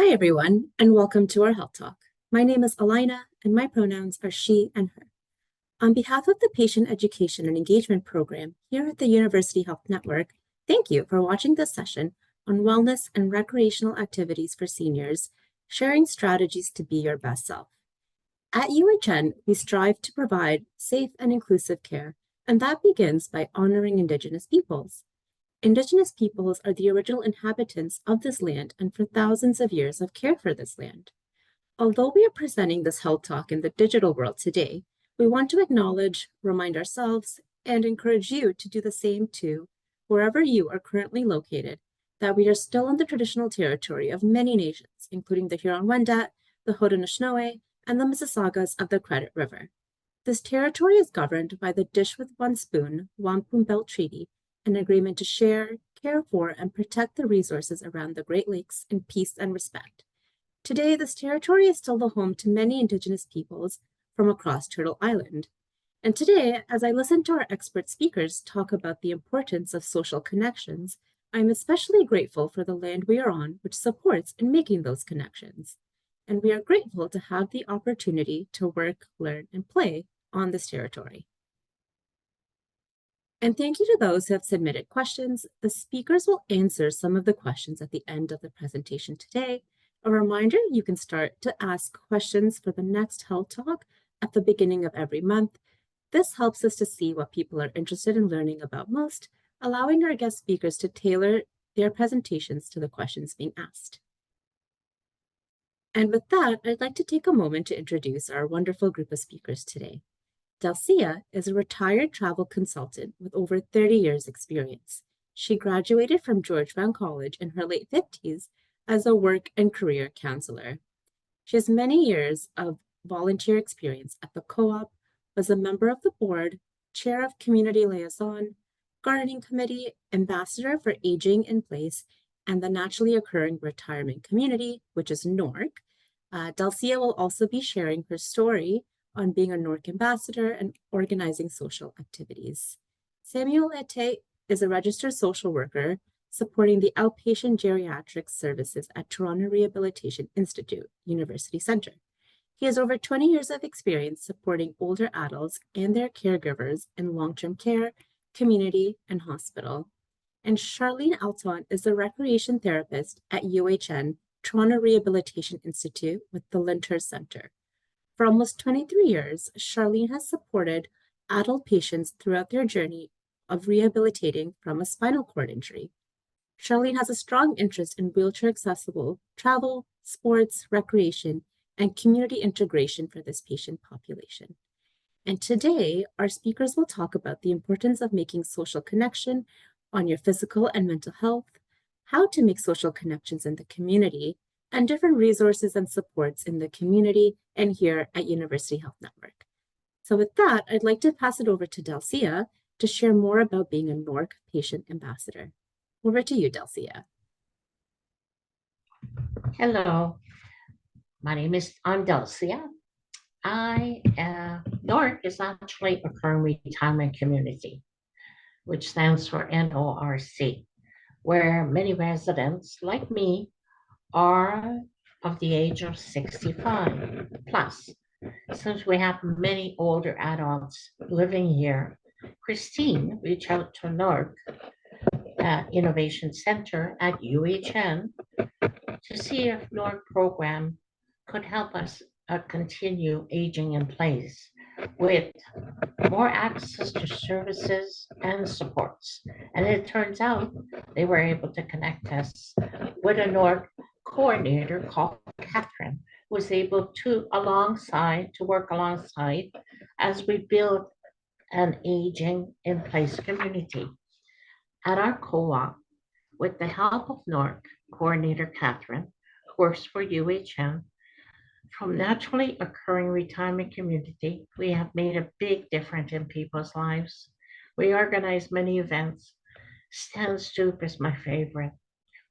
Hi, everyone, and welcome to our Health Talk. My name is Alina, and my pronouns are she and her. On behalf of the Patient Education and Engagement Program here at the University Health Network, thank you for watching this session on wellness and recreational activities for seniors, sharing strategies to be your best self. At UHN, we strive to provide safe and inclusive care, and that begins by honoring Indigenous peoples. Indigenous peoples are the original inhabitants of this land and for thousands of years have cared for this land. Although we are presenting this health talk in the digital world today, we want to acknowledge, remind ourselves, and encourage you to do the same too, wherever you are currently located, that we are still in the traditional territory of many nations, including the Huron-Wendat, the Haudenosaunee, and the Mississaugas of the Credit River. This territory is governed by the Dish with One Spoon Wampum Belt Treaty, an agreement to share, care for, and protect the resources around the Great Lakes in peace and respect. Today, this territory is still the home to many Indigenous peoples from across Turtle Island. And today, as I listen to our expert speakers talk about the importance of social connections, I'm especially grateful for the land we are on, which supports in making those connections. And we are grateful to have the opportunity to work, learn, and play on this territory. And thank you to those who have submitted questions. The speakers will answer some of the questions at the end of the presentation today. A reminder, you can start to ask questions for the next health talk at the beginning of every month. This helps us to see what people are interested in learning about most, allowing our guest speakers to tailor their presentations to the questions being asked. And with that, I'd like to take a moment to introduce our wonderful group of speakers today. Delcia is a retired travel consultant with over 30 years experience. She graduated from George Brown College in her late 50s as a work and career counselor. She has many years of volunteer experience at the co-op, was a member of the board, chair of community liaison, gardening committee, ambassador for aging in place, and the naturally occurring retirement community, which is NORC. Delcia will also be sharing her story on being a NORC Ambassador and organizing social activities. Samuel Ete is a registered social worker supporting the outpatient geriatric services at Toronto Rehabilitation Institute, University Centre. He has over 20 years of experience supporting older adults and their caregivers in long-term care, community, and hospital. And Charlene Alton is a recreation therapist at UHN, Toronto Rehabilitation Institute with the Linter Centre. For almost 23 years, Charlene has supported adult patients throughout their journey of rehabilitating from a spinal cord injury. Charlene has a strong interest in wheelchair-accessible travel, sports, recreation, and community integration for this patient population. And today, our speakers will talk about the importance of making social connection on your physical and mental health, how to make social connections in the community, and different resources and supports in the community and here at University Health Network. So with that, I'd like to pass it over to Delcia to share more about being a NORC patient ambassador. Over to you, Delcia. Hello, I'm Delcia. NORC is actually a current retirement community, which stands for NORC, where many residents like me are of the age of 65 plus. Since we have many older adults living here, Christine reached out to NORC Innovation Center at UHN to see if NORC program could help us continue aging in place with more access to services and supports. And it turns out they were able to connect us with a NORC coordinator called Catherine, who was able to work alongside as we build an aging in place community. At our co-op, with the help of NORC coordinator Catherine, who works for UHN, from naturally occurring retirement community, we have made a big difference in people's lives. We organize many events. Stand Stoop is my favorite.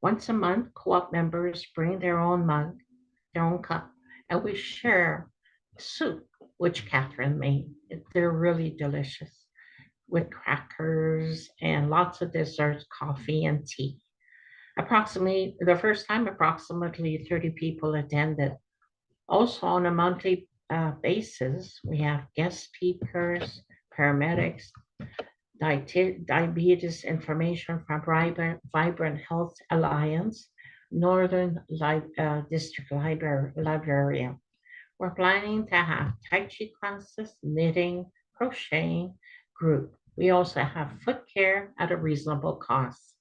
Once a month, co-op members bring their own mug, their own cup, and we share soup, which Catherine made. They're really delicious with crackers and lots of desserts, coffee, and tea. The first time, approximately 30 people attended. Also, on a monthly basis, we have guest speakers, paramedics, diabetes information from Vibrant Health Alliance, District Librarian. We're planning to have Tai Chi classes, knitting, crocheting group. We also have foot care at a reasonable cost.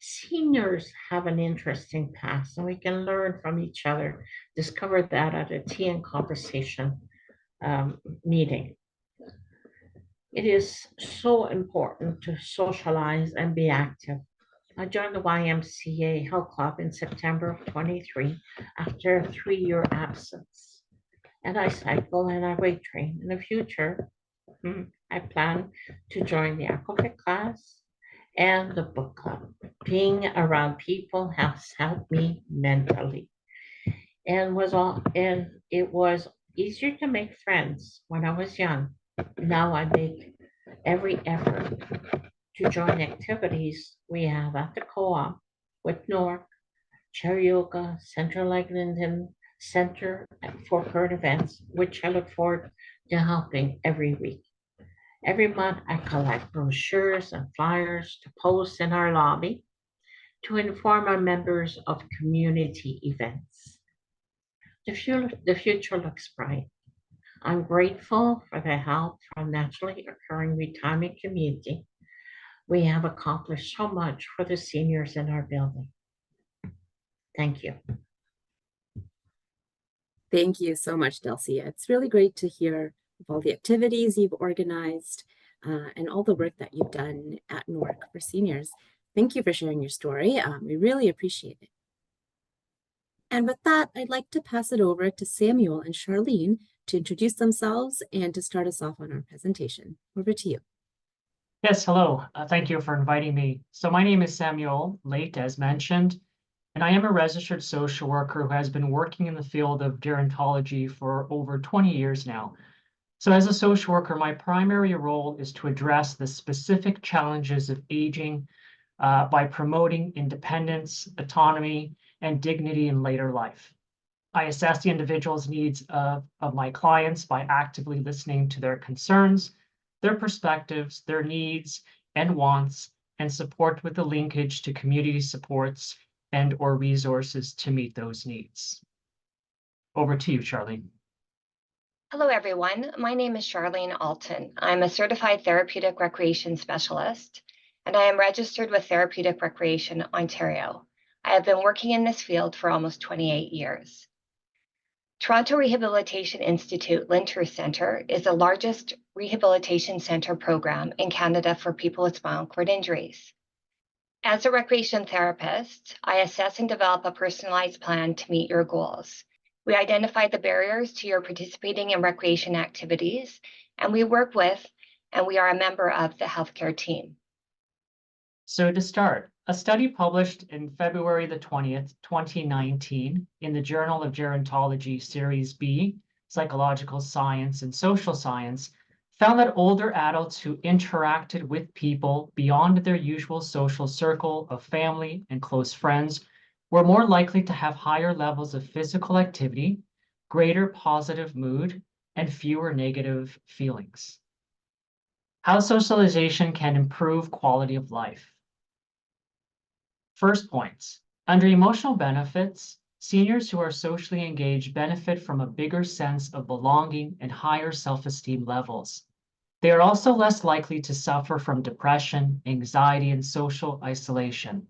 Seniors have an interesting past, and we can learn from each other. Discover that at a tea and conversation meeting. It is so important to socialize and be active. I joined the YMCA Health Club in September of 23 after a 3-year absence. And I cycle and I weight train. In the future, I plan to join the aquafit class and the book club. Being around people has helped me mentally and it was easier to make friends when I was young. Now I make every effort to join activities we have at the co-op with NORC, Chair Yoga, Central Eglinton Center for Current Events, which I look forward to helping every week. Every month, I collect brochures and flyers to post in our lobby to inform our members of community events. The future looks bright. I'm grateful for the help from naturally occurring retirement community. We have accomplished so much for the seniors in our building. Thank you. Thank you so much, Delcia. It's really great to hear of all the activities you've organized and all the work that you've done at NORC for seniors. Thank you for sharing your story. We really appreciate it. And with that, I'd like to pass it over to Samuel and Charlene to introduce themselves and to start us off on our presentation. Over to you. Yes, hello. Thank you for inviting me. So my name is Samuel Late, as mentioned, and I am a registered social worker who has been working in the field of gerontology for over 20 years now. So as a social worker, my primary role is to address the specific challenges of aging by promoting independence, autonomy, and dignity in later life. I assess the individual's needs of my clients by actively listening to their concerns, their perspectives, their needs and wants, and support with the linkage to community supports and/or resources to meet those needs. Over to you, Charlene. Hello, everyone. My name is Charlene Alton. I'm a certified therapeutic recreation specialist, and I am registered with Therapeutic Recreation Ontario. I have been working in this field for almost 28 years. Toronto Rehabilitation Institute Lyndhurst Centre is the largest rehabilitation centre program in Canada for people with spinal cord injuries. As a recreation therapist, I assess and develop a personalized plan to meet your goals. We identify the barriers to your participating in recreation activities, and we work with, and we are a member of the healthcare team. So to start, a study published in February the 20th, 2019 in the Journal of Gerontology Series B, Psychological Science and Social Science, found that older adults who interacted with people beyond their usual social circle of family and close friends were more likely to have higher levels of physical activity, greater positive mood, and fewer negative feelings. How socialization can improve quality of life. First points. Under emotional benefits, seniors who are socially engaged benefit from a bigger sense of belonging and higher self-esteem levels. They are also less likely to suffer from depression, anxiety, and social isolation.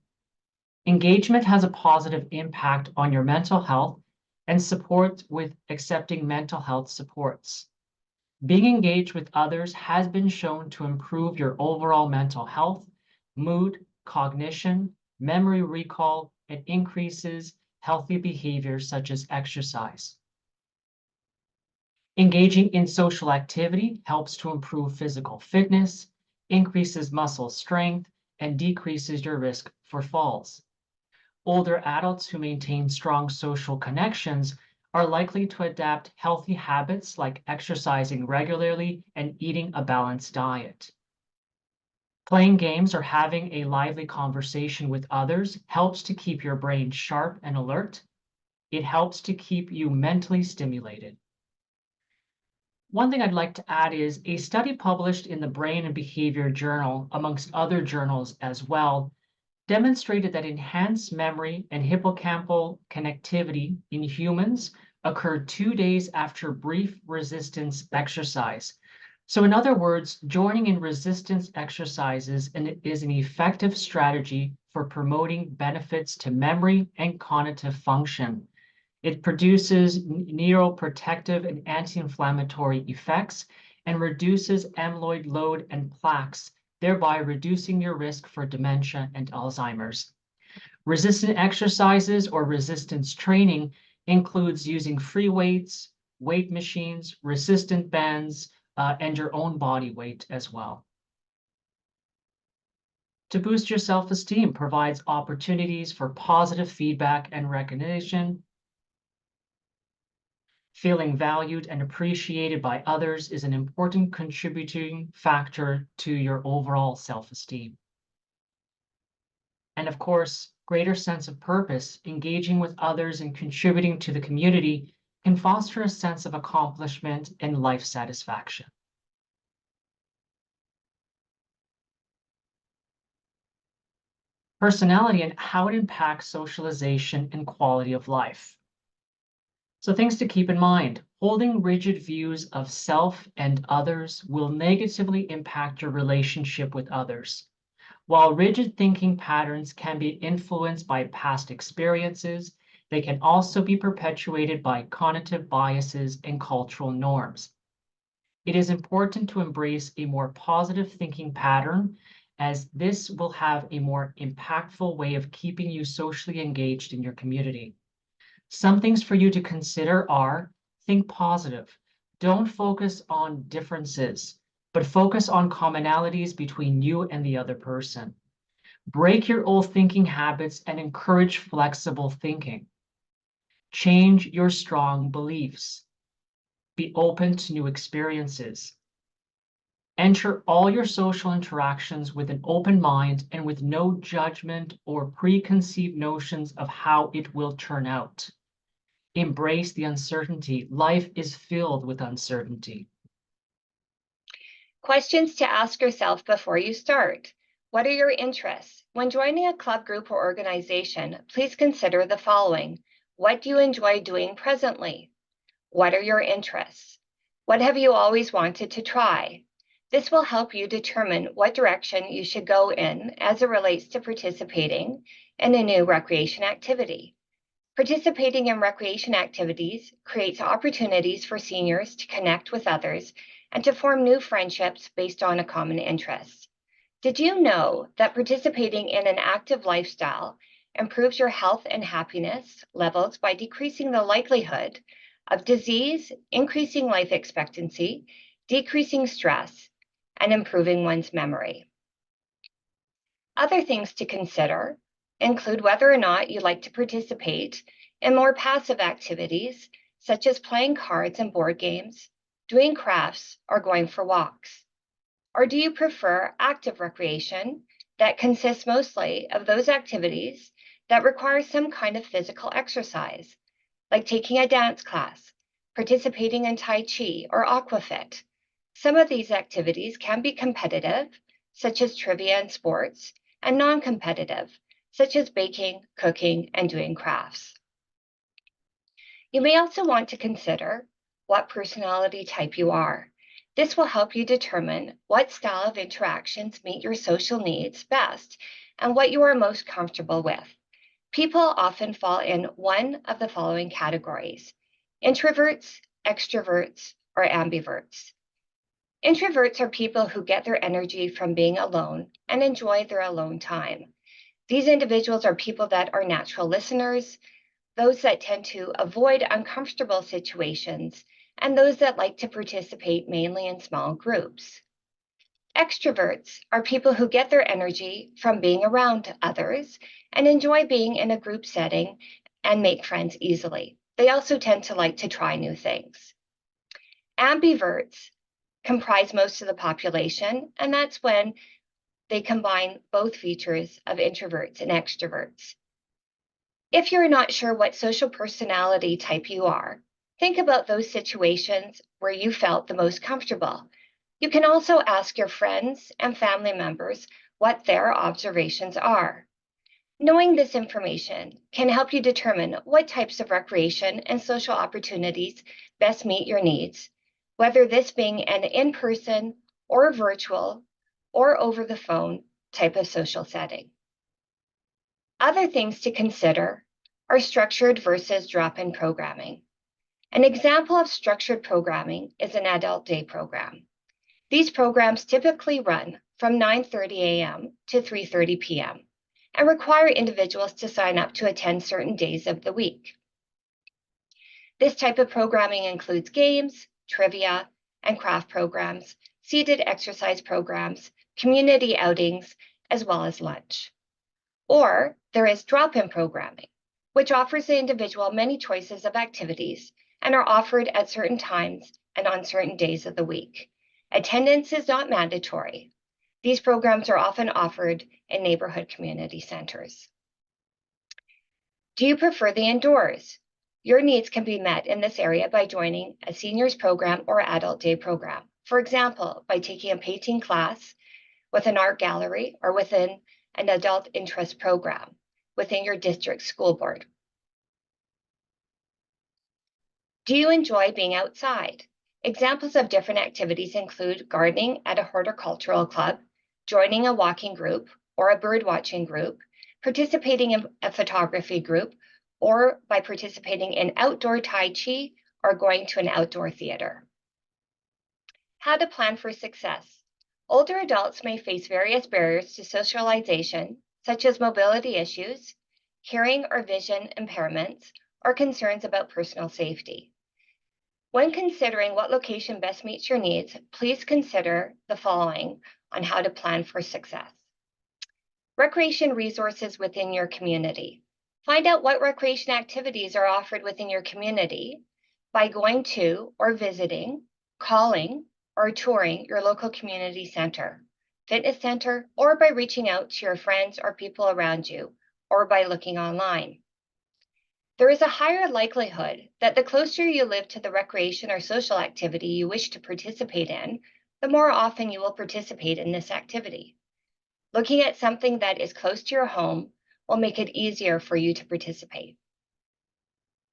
Engagement has a positive impact on your mental health and support with accepting mental health supports. Being engaged with others has been shown to improve your overall mental health, mood, cognition, memory recall, and increases healthy behaviors such as exercise. Engaging in social activity helps to improve physical fitness, increases muscle strength, and decreases your risk for falls. Older adults who maintain strong social connections are likely to adapt healthy habits like exercising regularly and eating a balanced diet. Playing games or having a lively conversation with others helps to keep your brain sharp and alert. It helps to keep you mentally stimulated. One thing I'd like to add is a study published in the Brain and Behavior Journal, amongst other journals as well, demonstrated that enhanced memory and hippocampal connectivity in humans occurred 2 days after brief resistance exercise. So in other words, joining in resistance exercises is an effective strategy for promoting benefits to memory and cognitive function. It produces neuroprotective and anti-inflammatory effects and reduces amyloid load and plaques, thereby reducing your risk for dementia and Alzheimer's. Resistant exercises or resistance training includes using free weights, weight machines, resistant bands, and your own body weight as well. To boost your self-esteem provides opportunities for positive feedback and recognition. Feeling valued and appreciated by others is an important contributing factor to your overall self-esteem. And of course, greater sense of purpose, engaging with others and contributing to the community can foster a sense of accomplishment and life satisfaction. Personality and how it impacts socialization and quality of life. So things to keep in mind: holding rigid views of self and others will negatively impact your relationship with others. While rigid thinking patterns can be influenced by past experiences, they can also be perpetuated by cognitive biases and cultural norms. It is important to embrace a more positive thinking pattern, as this will have a more impactful way of keeping you socially engaged in your community. Some things for you to consider are: think positive. Don't focus on differences, but focus on commonalities between you and the other person. Break your old thinking habits and encourage flexible thinking. Change your strong beliefs. Be open to new experiences. Enter all your social interactions with an open mind and with no judgment or preconceived notions of how it will turn out. Embrace the uncertainty. Life is filled with uncertainty. Questions to ask yourself before you start. What are your interests? When joining a club, group, or organization, please consider the following. What do you enjoy doing presently? What are your interests? What have you always wanted to try? This will help you determine what direction you should go in as it relates to participating in a new recreation activity. Participating in recreation activities creates opportunities for seniors to connect with others and to form new friendships based on a common interest. Did you know that participating in an active lifestyle improves your health and happiness levels by decreasing the likelihood of disease, increasing life expectancy, decreasing stress, and improving one's memory? Other things to consider include whether or not you like to participate in more passive activities, such as playing cards and board games, doing crafts, or going for walks. Or do you prefer active recreation that consists mostly of those activities that require some kind of physical exercise, like taking a dance class, participating in Tai Chi or Aquafit? Some of these activities can be competitive, such as trivia and sports, and non-competitive, such as baking, cooking, and doing crafts. You may also want to consider what personality type you are. This will help you determine what style of interactions meet your social needs best and what you are most comfortable with. People often fall in one of the following categories: introverts, extroverts, or ambiverts. Introverts are people who get their energy from being alone and enjoy their alone time. These individuals are people that are natural listeners, those that tend to avoid uncomfortable situations, and those that like to participate mainly in small groups. Extroverts are people who get their energy from being around others and enjoy being in a group setting and make friends easily. They also tend to like to try new things. Ambiverts comprise most of the population, and that's when they combine both features of introverts and extroverts. If you're not sure what social personality type you are, think about those situations where you felt the most comfortable. You can also ask your friends and family members what their observations are. Knowing this information can help you determine what types of recreation and social opportunities best meet your needs, whether this being an in-person or virtual or over the phone type of social setting. Other things to consider are structured versus drop-in programming. An example of structured programming is an adult day program. These programs typically run from 9:30 a.m. to 3:30 p.m. and require individuals to sign up to attend certain days of the week. This type of programming includes games, trivia, and craft programs, seated exercise programs, community outings, as well as lunch. Or there is drop-in programming, which offers the individual many choices of activities and are offered at certain times and on certain days of the week. Attendance is not mandatory. These programs are often offered in neighborhood community centers. Do you prefer the indoors? Your needs can be met in this area by joining a seniors program or adult day program. For example, by taking a painting class with an art gallery or within an adult interest program within your district school board. Do you enjoy being outside? Examples of different activities include gardening at a horticultural club, joining a walking group or a bird watching group, participating in a photography group, or by participating in outdoor Tai Chi or going to an outdoor theater. How to plan for success. Older adults may face various barriers to socialization, such as mobility issues, hearing or vision impairments, or concerns about personal safety. When considering what location best meets your needs, please consider the following on how to plan for success. Recreation resources within your community. Find out what recreation activities are offered within your community by going to or visiting, calling, or touring your local community center, fitness center, or by reaching out to your friends or people around you, or by looking online. There is a higher likelihood that the closer you live to the recreation or social activity you wish to participate in, the more often you will participate in this activity. Looking at something that is close to your home will make it easier for you to participate.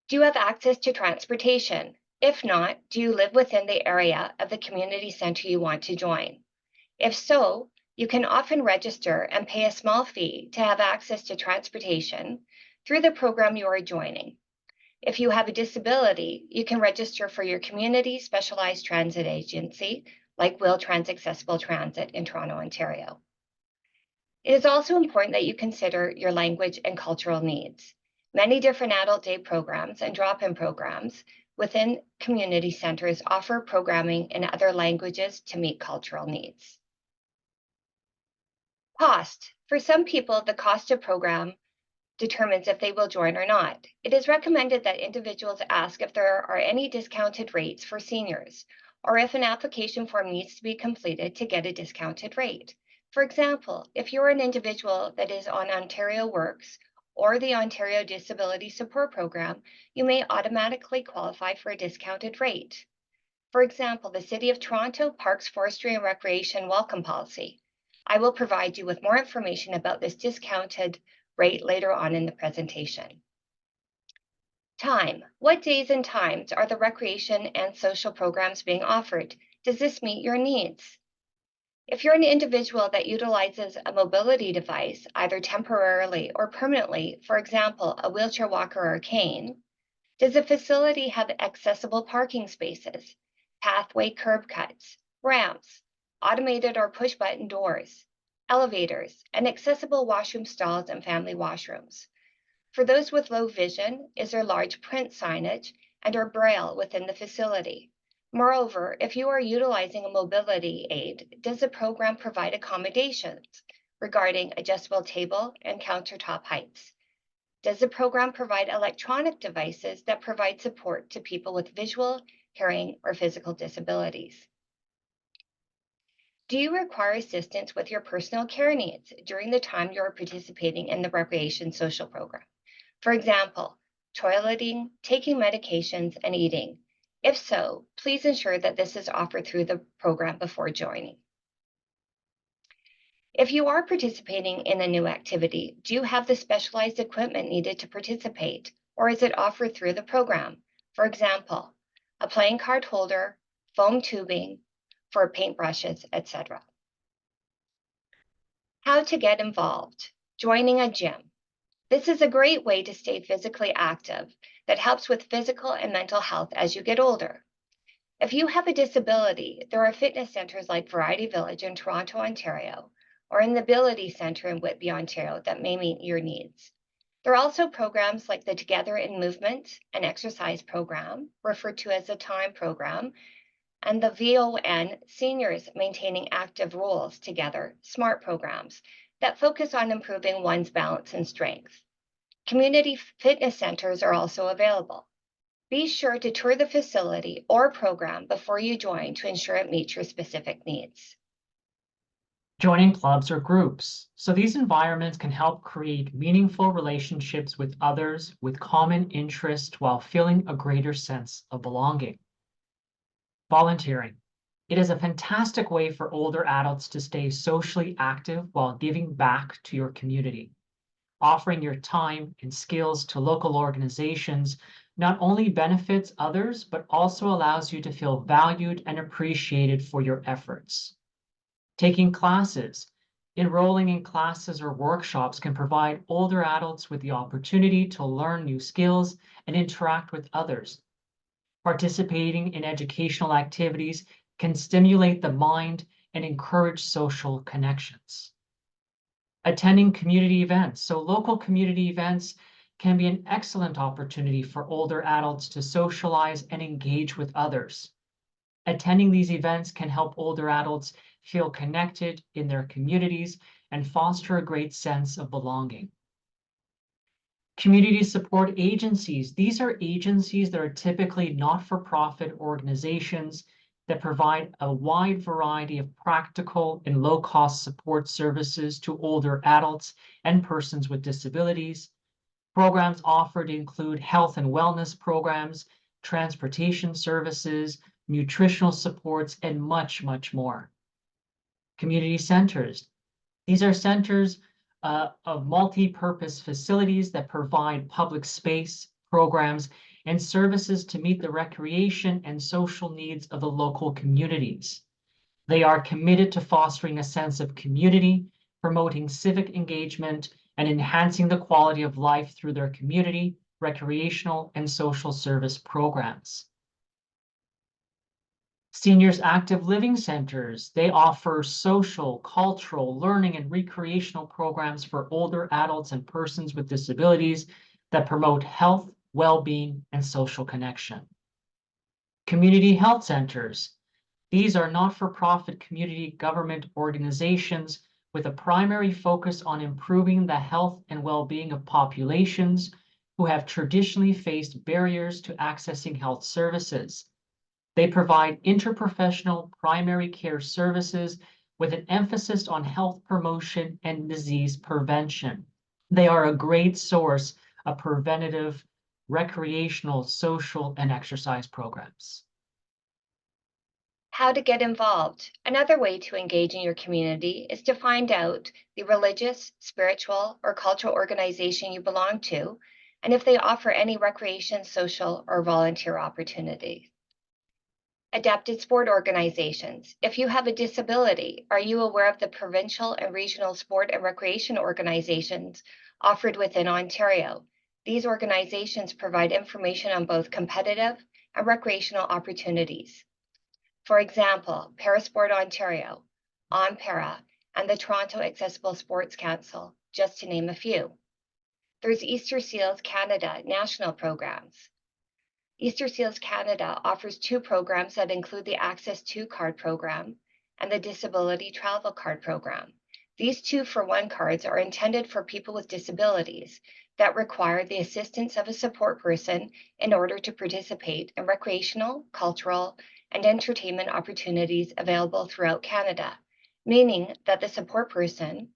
Do you have access to transportation? If not, do you live within the area of the community center you want to join? If so, you can often register and pay a small fee to have access to transportation through the program you are joining. If you have a disability, you can register for your community specialized transit agency, like Wheel-Trans Accessible Transit in Toronto, Ontario. It is also important that you consider your language and cultural needs. Many different adult day programs and drop-in programs within community centers offer programming in other languages to meet cultural needs. Cost. For some people, the cost of program determines if they will join or not. It is recommended that individuals ask if there are any discounted rates for seniors, or if an application form needs to be completed to get a discounted rate. For example, if you're an individual that is on Ontario Works or the Ontario Disability Support Program, you may automatically qualify for a discounted rate. For example, the City of Toronto Parks, Forestry and Recreation Welcome Policy. I will provide you with more information about this discounted rate later on in the presentation. Time. What days and times are the recreation and social programs being offered? Does this meet your needs? If you're an individual that utilizes a mobility device, either temporarily or permanently, for example, a wheelchair walker or a cane, does the facility have accessible parking spaces, pathway curb cuts, ramps, automated or push-button doors, elevators, and accessible washroom stalls and family washrooms? For those with low vision, is there large print signage and or braille within the facility? Moreover, if you are utilizing a mobility aid, does the program provide accommodations regarding adjustable table and countertop heights? Does the program provide electronic devices that provide support to people with visual, hearing, or physical disabilities? Do you require assistance with your personal care needs during the time you're participating in the recreation social program? For example, toileting, taking medications, and eating. If so, please ensure that this is offered through the program before joining. If you are participating in a new activity, do you have the specialized equipment needed to participate, or is it offered through the program? For example, a playing card holder, foam tubing for paintbrushes, etc. How to get involved. Joining a gym. This is a great way to stay physically active that helps with physical and mental health as you get older. If you have a disability, there are fitness centers like Variety Village in Toronto, Ontario, or in the Ability Centre in Whitby, Ontario, that may meet your needs. There are also programs like the Together in Movement and Exercise program, referred to as the TIME program, and the VON Seniors Maintaining Active Roles Together SMART programs that focus on improving one's balance and strength. Community fitness centers are also available. Be sure to tour the facility or program before you join to ensure it meets your specific needs. Joining clubs or groups. So these environments can help create meaningful relationships with others with common interest while feeling a greater sense of belonging. Volunteering. It is a fantastic way for older adults to stay socially active while giving back to your community. Offering your time and skills to local organizations not only benefits others, but also allows you to feel valued and appreciated for your efforts. Taking classes. Enrolling in classes or workshops can provide older adults with the opportunity to learn new skills and interact with others. Participating in educational activities can stimulate the mind and encourage social connections. Attending community events. So local community events can be an excellent opportunity for older adults to socialize and engage with others. Attending these events can help older adults feel connected in their communities and foster a great sense of belonging. Community support agencies. These are agencies that are typically not-for-profit organizations that provide a wide variety of practical and low-cost support services to older adults and persons with disabilities. Programs offered include health and wellness programs, transportation services, nutritional supports, and much, much more. Community centers. These are centers of multi-purpose facilities that provide public space, programs, and services to meet the recreation and social needs of the local communities. They are committed to fostering a sense of community, promoting civic engagement, and enhancing the quality of life through their community, recreational, and social service programs. Seniors Active Living Centers. They offer social, cultural, learning, and recreational programs for older adults and persons with disabilities that promote health, well-being, and social connection. Community Health Centers. These are not-for-profit community government organizations with a primary focus on improving the health and well-being of populations who have traditionally faced barriers to accessing health services. They provide interprofessional primary care services with an emphasis on health promotion and disease prevention. They are a great source of preventative, recreational, social, and exercise programs. How to get involved. Another way to engage in your community is to find out the religious, spiritual, or cultural organization you belong to, and if they offer any recreation, social, or volunteer opportunities. Adapted sport organizations. If you have a disability, are you aware of the provincial and regional sport and recreation organizations offered within Ontario? These organizations provide information on both competitive and recreational opportunities. For example, Parasport Ontario, OnPara, and the Toronto Accessible Sports Council, just to name a few. There's Easter Seals Canada national programs. Easter Seals Canada offers two programs that include the Access to Card program and the Disability Travel Card program. These 2-for-1 cards are intended for people with disabilities that require the assistance of a support person in order to participate in recreational, cultural, and entertainment opportunities available throughout Canada, meaning that the support person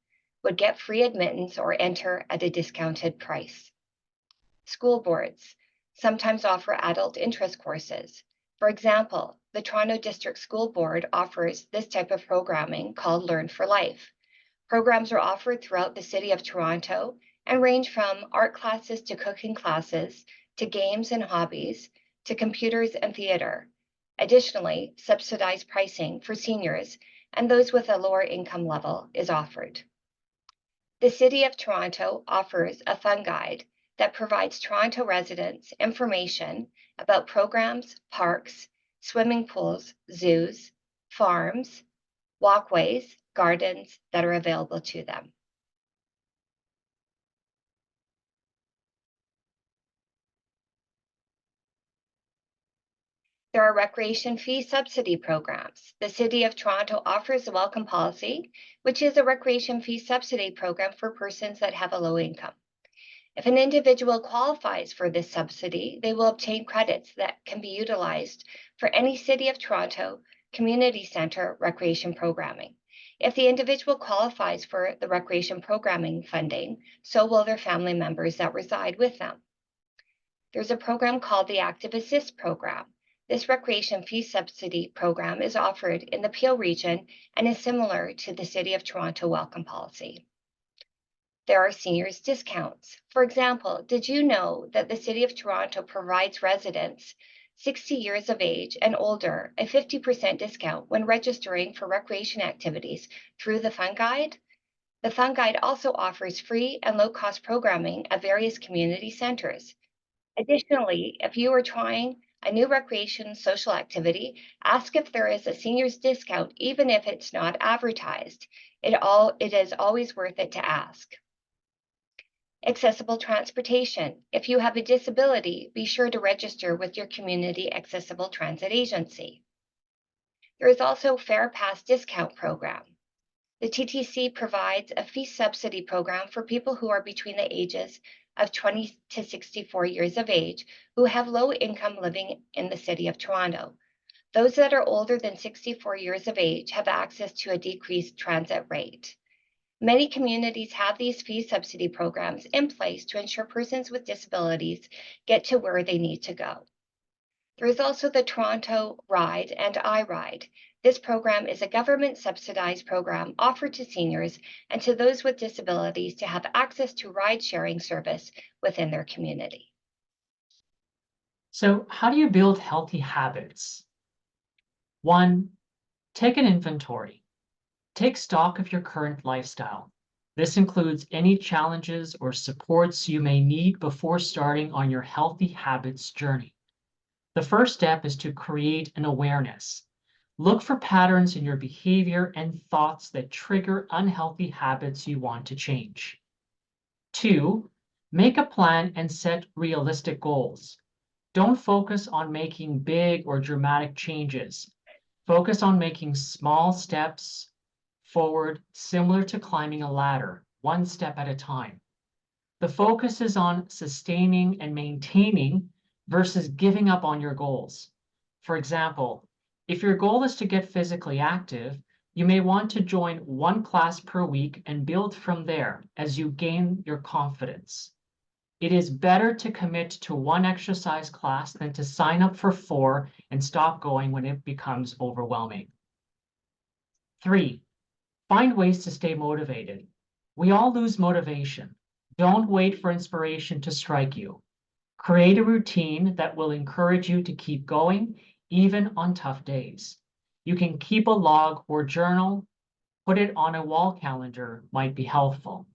would get free admittance or enter at a discounted price. School boards sometimes offer adult interest courses. For example, the Toronto District School Board offers this type of programming called Learn for Life. Programs are offered throughout the City of Toronto and range from art classes to cooking classes, to games and hobbies, to computers and theater. Additionally, subsidized pricing for seniors and those with a lower income level is offered. The City of Toronto offers a fun guide that provides Toronto residents information about programs, parks, swimming pools, zoos, farms, walkways, gardens that are available to them. There are recreation fee subsidy programs. The City of Toronto offers the Welcome Policy, which is a recreation fee subsidy program for persons that have a low income. If an individual qualifies for this subsidy, they will obtain credits that can be utilized for any City of Toronto community center recreation programming. If the individual qualifies for the recreation programming funding, so will their family members that reside with them. There's a program called the Active Assist Program. This recreation fee subsidy program is offered in the Peel region and is similar to the City of Toronto Welcome Policy. There are seniors discounts. For example, did you know that the City of Toronto provides residents 60 years of age and older a 50% discount when registering for recreation activities through the Fun Guide? The Fun Guide also offers free and low-cost programming at various community centers. Additionally, if you are trying a new recreation social activity, ask if there is a seniors discount, even if it's not advertised. It is always worth it to ask. Accessible transportation. If you have a disability, be sure to register with your community accessible transit agency. There is also Fair Pass Discount Program. The TTC provides a fee subsidy program for people who are between the ages of 20 to 64 years of age who have low income living in the City of Toronto. Those that are older than 64 years of age have access to a decreased transit rate. Many communities have these fee subsidy programs in place to ensure persons with disabilities get to where they need to go. There is also the Toronto Ride and I Ride. This program is a government subsidized program offered to seniors and to those with disabilities to have access to ride sharing service within their community. So how do you build healthy habits? 1, take an inventory. Take stock of your current lifestyle. This includes any challenges or supports you may need before starting on your healthy habits journey. The first step is to create an awareness. Look for patterns in your behavior and thoughts that trigger unhealthy habits you want to change. 2, make a plan and set realistic goals. Don't focus on making big or dramatic changes. Focus on making small steps forward, similar to climbing a ladder, one step at a time. The focus is on sustaining and maintaining versus giving up on your goals. For example, if your goal is to get physically active, you may want to join one class per week and build from there as you gain your confidence. It is better to commit to one exercise class than to sign up for 4 and stop going when it becomes overwhelming. 3, find ways to stay motivated. We all lose motivation. Don't wait for inspiration to strike you. Create a routine that will encourage you to keep going, even on tough days. You can keep a log or journal, put it on a wall calendar might be helpful.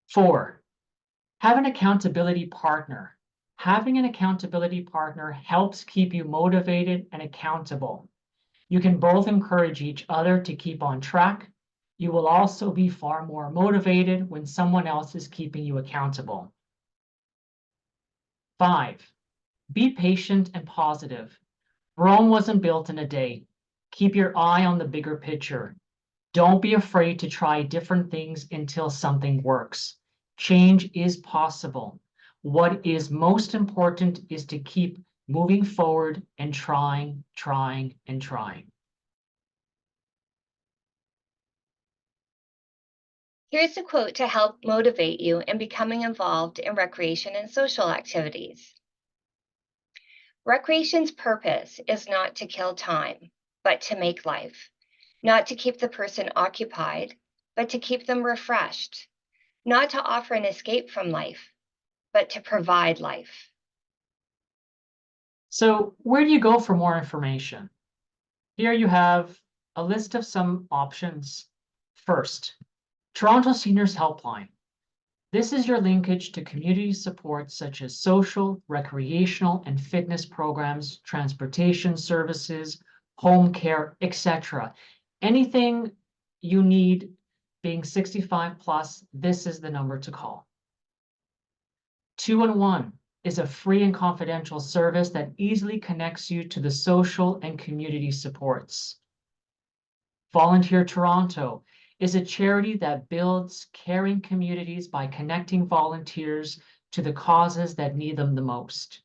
4, have an accountability partner. Having an accountability partner helps keep you motivated and accountable. You can both encourage each other to keep on track. You will also be far more motivated when someone else is keeping you accountable. 5, be patient and positive. Rome wasn't built in a day. Keep your eye on the bigger picture. Don't be afraid to try different things until something works. Change is possible. What is most important is to keep moving forward and trying, and trying. Here's a quote to help motivate you in becoming involved in recreation and social activities. Recreation's purpose is not to kill time, but to make life, not to keep the person occupied, but to keep them refreshed, not to offer an escape from life, but to provide life. So where do you go for more information? Here you have a list of some options. First, Toronto Seniors Helpline. This is your linkage to community support such as social, recreational, and fitness programs, transportation services, home care, etc. Anything you need being 65 plus, this is the number to call. 211 is a free and confidential service that easily connects you to the social and community supports. Volunteer Toronto is a charity that builds caring communities by connecting volunteers to the causes that need them the most.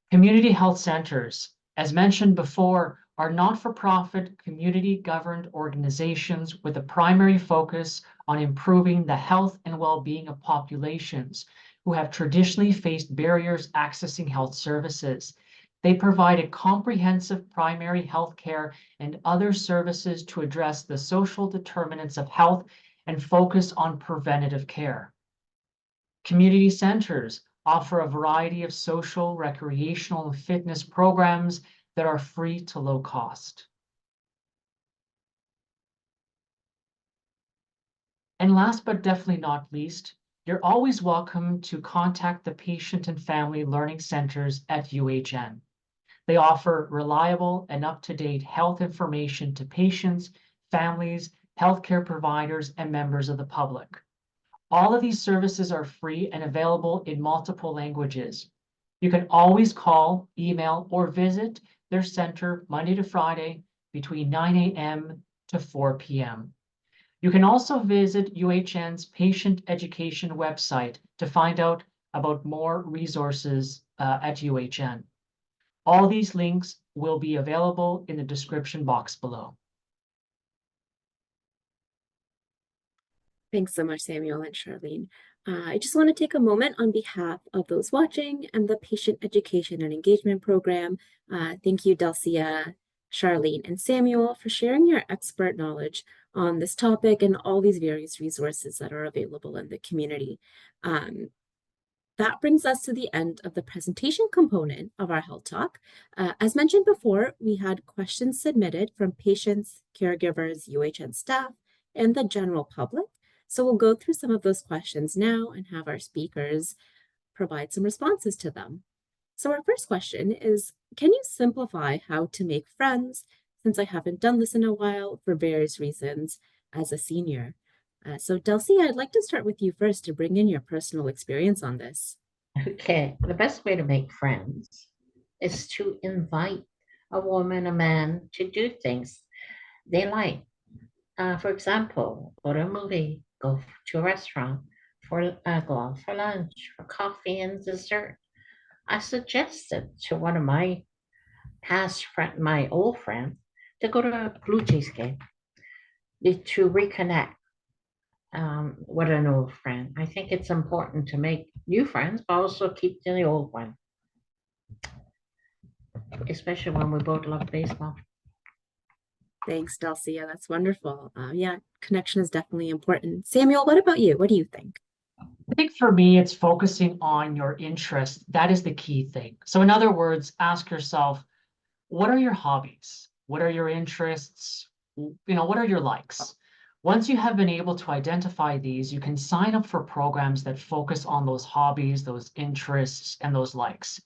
Community health centers, as mentioned before, are not-for-profit, community-governed organizations with a primary focus on improving the health and well-being of populations who have traditionally faced barriers accessing health services. They provide a comprehensive primary health care and other services to address the social determinants of health and focus on preventative care. Community centers offer a variety of social, recreational, and fitness programs that are free to low cost. And last but definitely not least, you're always welcome to contact the Patient and Family Learning Centers at UHN. They offer reliable and up-to-date health information to patients, families, healthcare providers, and members of the public. All of these services are free and available in multiple languages. You can always call, email, or visit their center Monday to Friday between 9 a.m. to 4 p.m. You can also visit UHN's patient education website to find out about more resources at UHN. All these links will be available in the description box below. Thanks so much, Samuel and Charlene. I just want to take a moment on behalf of those watching and the Patient Education and Engagement Program. Thank you, Delcia, Charlene, and Samuel for sharing your expert knowledge on this topic and all these various resources that are available in the community. That brings us to the end of the presentation component of our health talk. As mentioned before, we had questions submitted from patients, caregivers, UHN staff, and the general public. So we'll go through some of those questions now and have our speakers provide some responses to them. So our first question is, can you simplify how to make friends, since I haven't done this in a while for various reasons as a senior? So Delcia, I'd like to start with you first to bring in your personal experience on this. Okay, the best way to make friends is to invite a woman, a man to do things they like. For example, go to a movie, go to a restaurant, go out for lunch, for coffee and dessert. I suggested to one of my my old friends, to go to a Blue Jays game to reconnect with an old friend. I think it's important to make new friends, but also keep the old one, especially when we both love baseball. Thanks, Delcia. That's wonderful. Yeah, connection is definitely important. Samuel, what about you? What do you think? I think for me, it's focusing on your interests. That is the key thing. So in other words, ask yourself, what are your hobbies? What are your interests? What are your likes? Once you have been able to identify these, you can sign up for programs that focus on those hobbies, those interests, and those likes.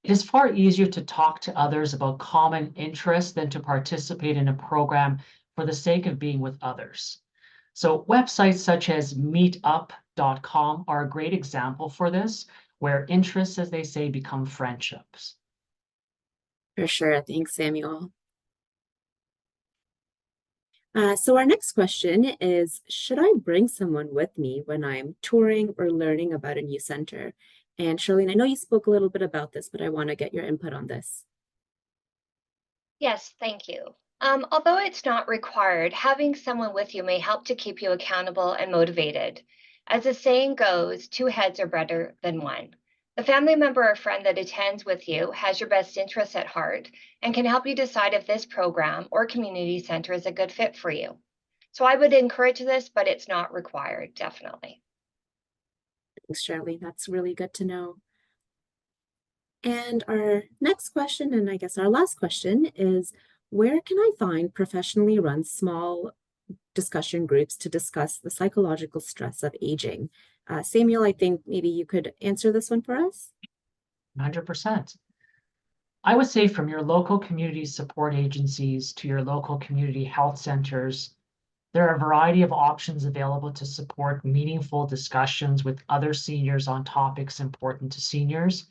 It is far easier to talk to others about common interests than to participate in a program for the sake of being with others. So websites such as meetup.com are a great example for this, where interests, as they say, become friendships. For sure. Thanks, Samuel. So our next question is, should I bring someone with me when I'm touring or learning about a new center? And Charlene, I know you spoke a little bit about this, but I want to get your input on this. Yes, thank you. Although it's not required, having someone with you may help to keep you accountable and motivated. As the saying goes, two heads are better than one. The family member or friend that attends with you has your best interests at heart and can help you decide if this program or community center is a good fit for you. So I would encourage this, but it's not required, definitely. Thanks, Shirley. That's really good to know. And our next question, and I guess our last question, is where can I find professionally run small discussion groups to discuss the psychological stress of aging? Samuel, I think maybe you could answer this one for us. 100%. I would say from your local community support agencies to your local community health centers, there are a variety of options available to support meaningful discussions with other seniors on topics important to seniors.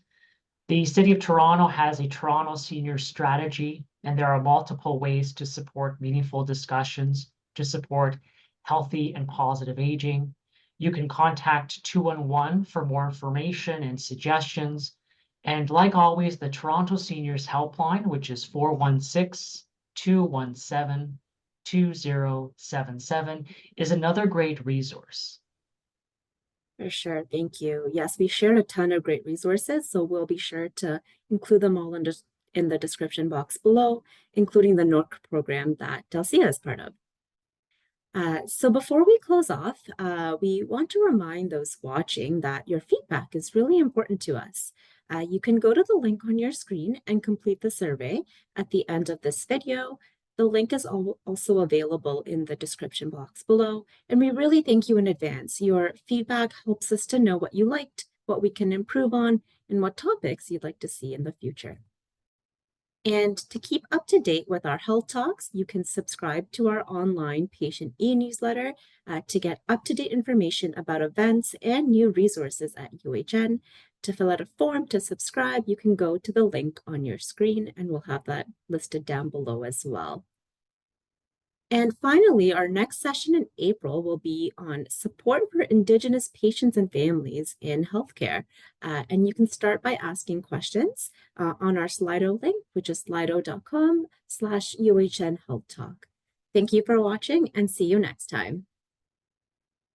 The City of Toronto has a Toronto Senior Strategy, and there are multiple ways to support meaningful discussions to support healthy and positive aging. You can contact 211 for more information and suggestions. And like always, the Toronto Seniors Helpline, which is 416-217-2077, is another great resource. For sure, thank you. Yes, we shared a ton of great resources, so we'll be sure to include them all in the description box below, including the NORC program that Delcia is part of. So before we close off, we want to remind those watching that your feedback is really important to us. You can go to the link on your screen and complete the survey at the end of this video. The link is also available in the description box below, and we really thank you in advance. Your feedback helps us to know what you liked, what we can improve on, and what topics you'd like to see in the future. And to keep up to date with our health talks, you can subscribe to our online patient e-newsletter to get up-to-date information about events and new resources at UHN. To fill out a form to subscribe, you can go to the link on your screen, and we'll have that listed down below as well. And finally, our next session in April will be on support for Indigenous patients and families in healthcare. And you can start by asking questions on our Slido link, which is slido.com/UHN Health Talk. Thank you for watching and see you next time.